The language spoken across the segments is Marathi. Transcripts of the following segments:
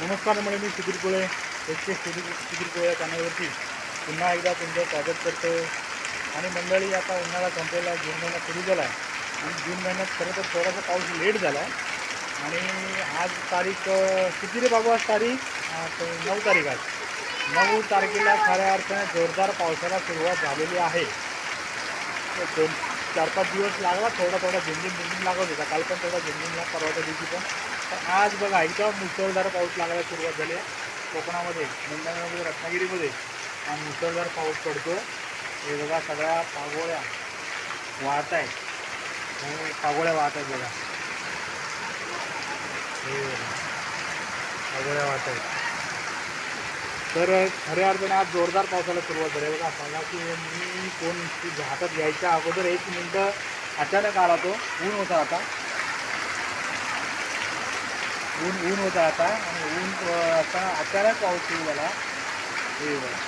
नमस्कार मंडळी, मी सुधीर कुळे सुधीर कुळे या चॅनलवरती पुन्हा एकदा तुमचं स्वागत करतो. आणि मंडळी, आता उन्हाळा संपलेला, जून महिना सुरू झाला आहे आणि जून महिन्यात खरं तर थोडासा पाऊस लेट झाला आहे. आणि आज तारीख किती रे बाबू? आज तारीख 9 तारीख. आज 9 तारखेला खऱ्या अर्थाने जोरदार पावसाला सुरुवात झालेली आहे. 4-5 दिवस लागला, थोडा झिमझिम लागत होता. काल पण थोडा झिमझिमला, परवाच्या दिवशी पण. पण आज बघा एकदम मुसळधार पाऊस लागायला सुरुवात झाली आहे. कोकणामध्ये, मुंबईमध्ये, रत्नागिरीमध्ये हा मुसळधार पाऊस पडतो. हे बघा, सगळ्या पागोळ्या वाहत आहेत. पागोळ्या वाहत आहेत बघा, हे पागोळ्या वाहत आहेत. तर खऱ्या अर्थाने आज जोरदार पावसाला सुरुवात झाली बघा. सांगा की मी फोन हातात घ्यायच्या अगोदर 1 मिनटं अचानक आला तो. ऊन होता आता, ऊन होता आता, आणि ऊन आता अचानक पाऊस सुरू झाला. हे बघा,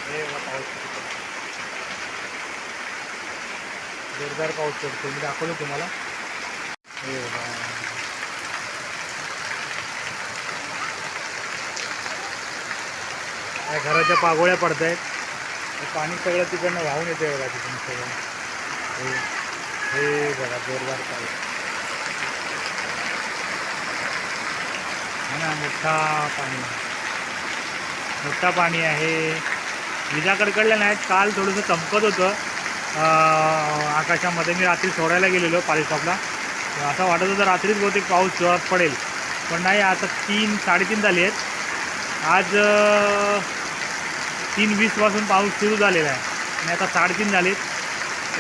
हे बघा पाऊस जोरदार पाऊस पडतो. मी दाखवतो तुम्हाला. हे बघा, या घराच्या पागोळ्या पडत आहेत. पाणी सगळं तिकडनं वाहून येते बघा, तिकडून सगळं. हे बघा, जोरदार पाऊस है ना. मोठा पाणी आहे. विजा कडकडल्या नाहीत. काल थोडंसं चमकत होतं आकाशामध्ये. मी रात्री सोडायला गेलेलो पालीस्टॉपला. असं वाटत होतं रात्रीच बहुतेक पाऊस जोरात पडेल, पण नाही. आता 3-3:30 झाली आहेत. आज 3:20 पाऊस सुरू झालेला आहे आणि आता 3:30 झालेत.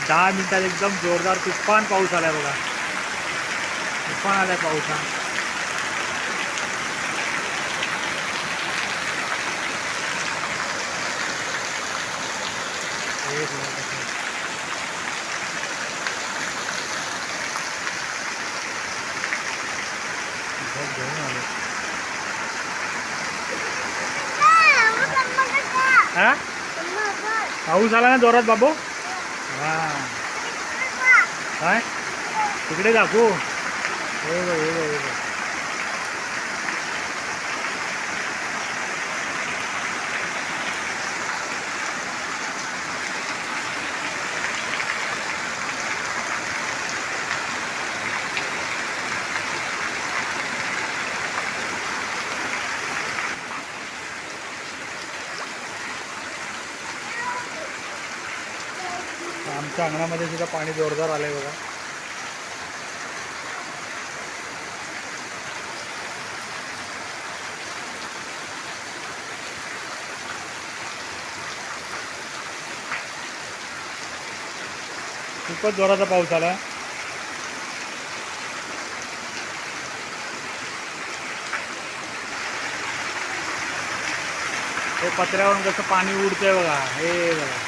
10 मिनिटात एकदम जोरदार तुफान पाऊस आला आहे बघा. तुफान आला आहे पाऊस हा. घेऊन आलो. हा, पाऊस आला ना जोरात बाबू. हा, काय तिकडे दाखवू? हे बघ, हे बघ, हे बघ. आमच्या अंगणामध्ये सुद्धा पाणी जोरदार आलंय बघा. खूपच जोराचा पाऊस आला. हे पत्र्यावरून कसं पाणी उडतंय बघा. हे बघा,